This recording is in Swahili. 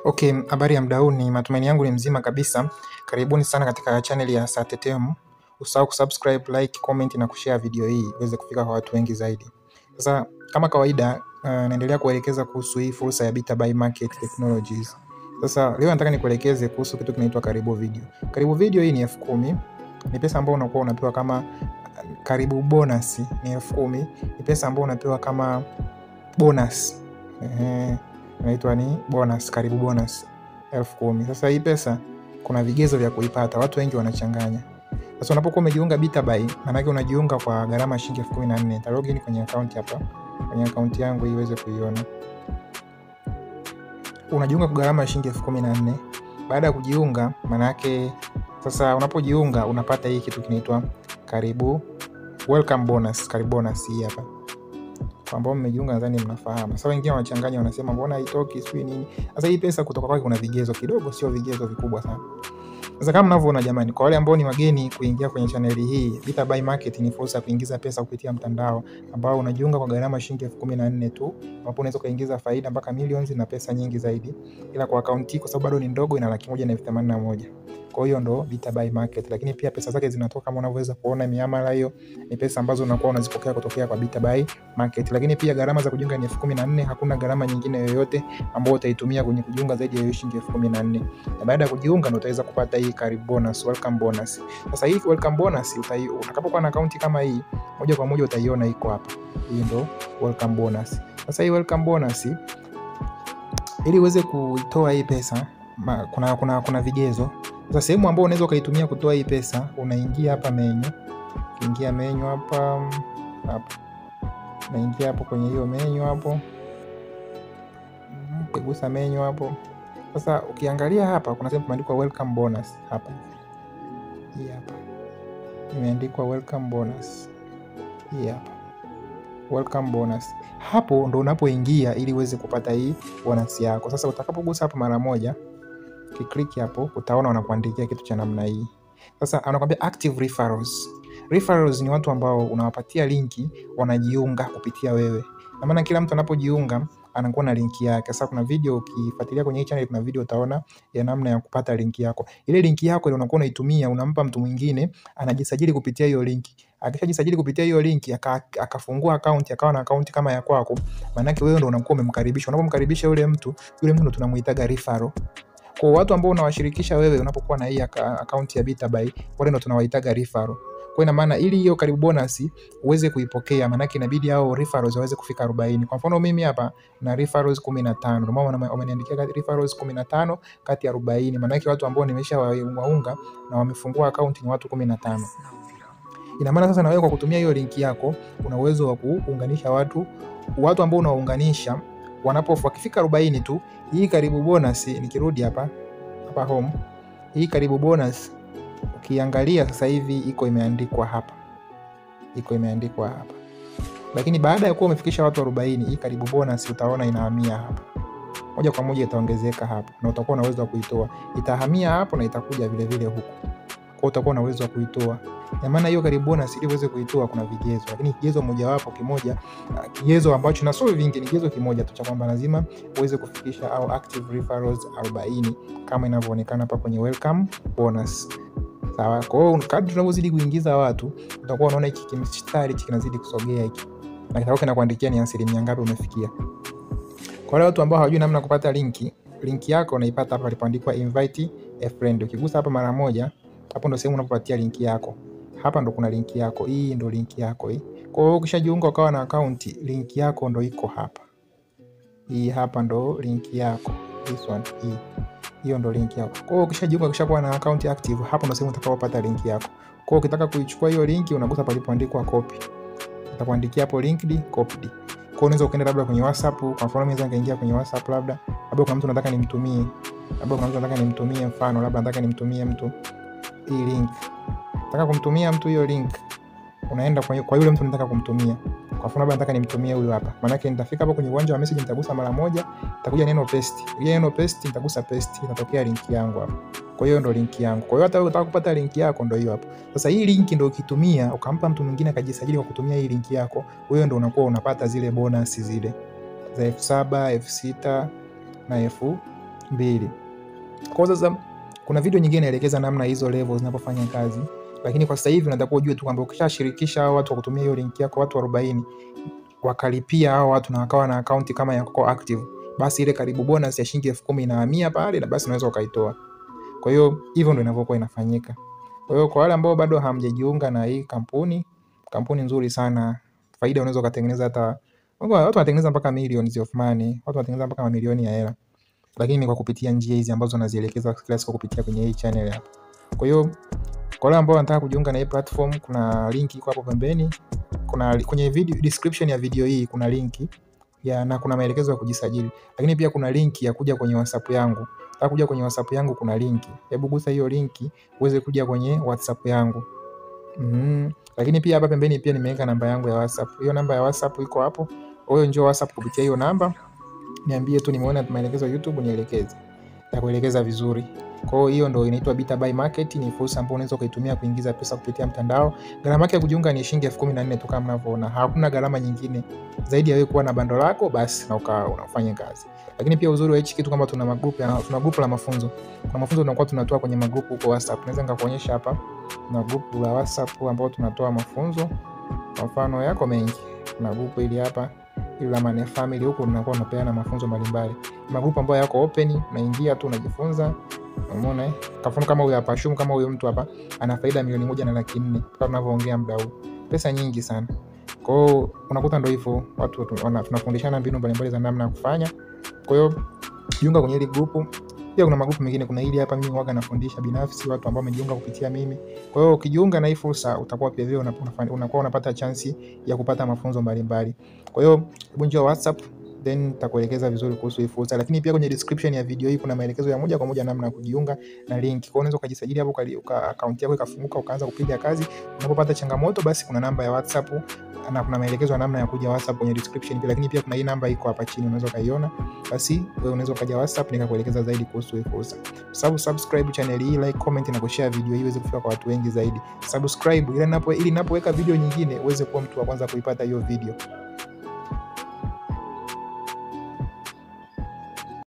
Okay, habari ya mdau, ni matumaini yangu ni mzima kabisa. Karibuni sana katika channel ya Satetemu. Usahau kusubscribe, like, comment na kushare video hii iweze kufika kwa watu wengi zaidi. Sasa kama kawaida, naendelea kuelekeza kuhusu hii fursa ya BetaBuy Market Technologies. Sasa leo nataka nikuelekeze kuhusu kitu kinaitwa Karibu Video. Karibu Video hii ni 10,000. Ni pesa ambayo unakuwa unapewa kama karibu bonus, ni 10,000. Ni pesa ambayo unapewa kama bonus. Inaitwa ni bonus, karibu bonus 10,000. Sasa hii pesa kuna vigezo vya kuipata, watu wengi wanachanganya. Sasa unapokuwa umejiunga BetaBuy, maana yake unajiunga kwa gharama shilingi 14,000. Nita login kwenye account hapa, kwenye account yangu ili uweze kuiona. Unajiunga kwa gharama shilingi 14,000. Baada ya kujiunga, maana yake sasa unapojiunga unapata hii kitu kinaitwa karibu welcome bonus, karibu bonus hii hapa. Kwa ambao mmejiunga nadhani mnafahamu. Sasa wengine wanachanganya, wanasema mbona haitoki sio nini. Sasa hii pesa kutoka kwake kuna vigezo kidogo, sio vigezo vikubwa sana. Sasa kama mnavyoona jamani, kwa wale ambao ni wageni kuingia kwenye channel hii, BetaBuy Market ni fursa ya kuingiza pesa kupitia mtandao ambao unajiunga kwa gharama shilingi 14,000 tu, ambapo unaweza kuingiza faida mpaka millions na pesa nyingi zaidi. Ila kwa account hii kwa sababu bado ni ndogo, ina 181,000. Kwa hiyo ndo BetaBuy Market, lakini pia pesa zake zinatoka kama unavyoweza kuona miamala hiyo ni pesa ambazo unakuwa unazipokea kutokea kwa BetaBuy Market. Lakini pia gharama za kujiunga ni 14,000, hakuna gharama nyingine yoyote ambayo utaitumia kwenye kujiunga zaidi ya shilingi 14,000. Na baada ya kujiunga ndio utaweza kupata hii karibu bonus, welcome bonus. Sasa hii welcome bonus utakapokuwa na account kama hii, moja kwa moja utaiona iko hapa. Hii ndo welcome bonus. Sasa hii welcome bonus ili uweze kuitoa hii pesa, kuna vigezo. Sasa sehemu ambayo unaweza ukaitumia kutoa hii pesa, unaingia hapa menu. Ukiingia menu hapa. Unaingia hapo kwenye hiyo menu hapo. Ukigusa menu hapo. Sasa ukiangalia hapa kuna sehemu imeandikwa welcome bonus hapa. Hii hapa. Imeandikwa welcome bonus. Hii hapa. Welcome bonus. Hapo ndo unapoingia ili uweze kupata hii bonus yako. Sasa utakapogusa hapo mara moja, ukiklik hapo utaona wanakuandikia kitu cha namna hii. Sasa anakuambia active referrals. Referrals ni watu ambao unawapatia linki wanajiunga kupitia wewe. Na maana kila mtu anapojiunga anakuwa na linki yake. Sasa kuna video ukifuatilia kwenye channel, kuna video utaona ya namna ya kupata linki yako. Ile linki yako ile unakuwa unaitumia, unampa mtu mwingine anajisajili kupitia hiyo linki. Akishajisajili kupitia hiyo linki akafungua account, akawa na account kama ya kwako, maana yake wewe ndio unakuwa umemkaribisha. Unapomkaribisha yule mtu ndio tunamuitaga referral. Kwa watu ambao unawashirikisha wewe unapokuwa na hii account ya BetaBuy, wale ndio tunawaitaga referral. Kwa ina maana ili hiyo karibu bonus uweze kuipokea, maana yake inabidi hao referrals waweze kufika 40. Kwa mfano mimi hapa na referrals 15. Ndio maana wameniandikia referrals 15 kati ya 40. Maana yake watu ambao nimeshawaunga na wamefungua account ni watu 15. Ina maana sasa na wewe kwa kutumia hiyo link yako una uwezo wa kuunganisha watu ambao unawaunganisha wakifika 40 tu. Hii karibu bonus, nikirudi hapa home, hii karibu bonus ukiangalia sasa hivi iko imeandikwa hapa. Lakini baada ya kuwa umefikisha watu 40, hii karibu bonus utaona inahamia hapa. Moja kwa moja itaongezeka hapa na utakuwa na uwezo wa kuitoa. Itahamia hapo na itakuja vile vile huku. Kwa utakuwa na uwezo wa kuitoa. Kwa maana hiyo karibu bonus ili uweze kuitoa kuna vigezo. Lakini kigezo mojawapo kigezo ambacho na sio vingi, ni kigezo kimoja tu cha kwamba lazima uweze kufikisha au active referrals 40 kama inavyoonekana hapa kwenye welcome bonus. Sawa. Kwa hiyo kadri tunavyozidi kuingiza watu, utakuwa unaona hiki kimstari kinazidi kusogea hiki. Na kitakuwa kinakuandikia ni asilimia ngapi umefikia. Kwa wale watu ambao hawajui namna kupata linki yako unaipata hapa palipoandikwa invite a friend. Ukigusa hapa mara moja, hapo ndo sehemu unapopatia linki yako. Hapa ndo kuna linki yako. Hii ndo linki yako hii. Kwa hiyo ukishajiunga ukawa na account, linki yako ndo iko hapa. Hii hapa ndo linki yako. This one hii. Hiyo ndo linki yako. Kwa hiyo ukishajiunga ukishakuwa na account active, hapo ndo sehemu utakapopata linki yako. Kwa hiyo ukitaka kuichukua hiyo linki unagusa palipoandikwa copy. Itakuandikia hapo linked, copied. Kwa hiyo unaweza ukaenda labda kwenye WhatsApp, kwa mfano mimi naweza kaingia kwenye WhatsApp labda kuna mtu nataka nimtumie. Mfano labda nataka nimtumie mtu hii link. Nataka kumtumia mtu hiyo link. Unaenda kwa yule mtu nataka kumtumia. Kwa mfano labda nataka nimtumie huyu hapa. Maana yake nitafika hapo kwenye uwanja wa message, nitagusa mara moja, itakuja neno paste. Ile neno paste nitagusa paste, itatokea link yangu hapo. Kwa hiyo ndo link yangu. Kwa hiyo hata unataka kupata link yako ndo hiyo hapo. Sasa hii link ndo ukitumia ukampa mtu mwingine akajisajili kwa kutumia hii link yako, wewe ndo unakuwa unapata zile bonus zile za 7,000, 6,000 na 2. Kwa sasa kuna video nyingine inaelekeza namna hizo levels zinapofanya kazi, lakini kwa sasa hivi nataka ujue tu kwamba ukishashirikisha hao watu kutumia hiyo link yako, watu 40 wakalipia hao watu na wakawa na account kama yako active, basi ile karibu bonus ya shilingi 10,000 inahamia pale na basi unaweza ukaitoa. Kwa hiyo hivyo ndio inavyokuwa inafanyika. Kwa hiyo kwa wale ambao bado hamjajiunga na hii kampuni nzuri sana, faida unaweza kutengeneza hata watu wanatengeneza mpaka millions of money, watu wanatengeneza mpaka mamilioni ya hela, lakini kwa kupitia njia hizi ambazo nazielekeza kila siku kupitia kwenye hii channel hapa. Kwa hiyo kwa wale ambao wanataka kujiunga na hii platform, kuna link iko hapo pembeni, kuna kwenye video description ya video hii kuna linki ya, na kuna maelekezo ya kujisajili, lakini pia kuna linki ya kuja kwenye WhatsApp yangu. Nataka kuja kwenye WhatsApp yangu, kuna linki, hebu gusa hiyo linki uweze kuja kwenye WhatsApp yangu. Lakini pia hapa pembeni pia nimeweka namba yangu ya WhatsApp. Hiyo namba ya WhatsApp iko hapo. Wewe njoo WhatsApp kupitia hiyo namba, niambie tu nimeona maelekezo ya YouTube, nielekeze, nitakuelekeza vizuri. Kwa hiyo ndio inaitwa BitaBuy Market. Ni fursa ambayo unaweza kuitumia kuingiza pesa kupitia mtandao. Gharama yake ya kujiunga ni shilingi 14,000 tu kama mnavyoona. Hakuna gharama nyingine zaidi ya wewe kuwa na bando lako basi na unafanya kazi. Lakini pia uzuri wa hichi kitu kama tuna group la mafunzo. Kuna mafunzo tunakuwa tunatoa kwenye magrupu huko WhatsApp. Naweza nikakuonyesha hapa na grupu la WhatsApp ambao tunatoa mafunzo. Kwa mfano yako mengi. Kuna grupu hili hapa, ili la Money Family, huko tunakuwa tunapeana mafunzo mbalimbali. Magrupu ambayo yako open, unaingia tu unajifunza. Umeona kwa mfano kama huyu hapa Shumu, kama huyu mtu hapa ana faida 1,400,000 kama tunavyoongea muda huu. Pesa nyingi sana. Kwa hiyo unakuta ndio hivyo, watu tunafundishana mbinu mbalimbali za namna ya kufanya. Kwa hiyo jiunga kwenye ile grupu. Pia kuna magrupu mengine, kuna hili hapa mimi huaga nafundisha binafsi watu ambao wamejiunga kupitia mimi. Kwa hiyo ukijiunga na hii fursa utakuwa pia vile unakuwa unapata chance ya kupata mafunzo mbalimbali. Kwa hiyo hebu njoo WhatsApp, then nitakuelekeza vizuri kuhusu hii fursa. Lakini pia kwenye description ya video hii kuna maelekezo ya moja kwa moja namna ya kujiunga na link. Kwa hiyo unaweza ukajisajili hapo, account yako ikafunguka, ukaanza kupiga kazi. Unapopata changamoto basi kuna namba ya WhatsApp na kuna maelekezo ya namna ya kuja WhatsApp kwenye description pia. Lakini pia kuna hii namba iko hapa chini, unaweza kaiona. Basi wewe unaweza ukaja WhatsApp nikakuelekeza zaidi kuhusu hii fursa. Subscribe channel hii, like, comment na kushare video hii iweze kufika kwa watu wengi zaidi. Subscribe ili ninapoweka video nyingine uweze kuwa mtu wa kwanza kuipata hiyo video.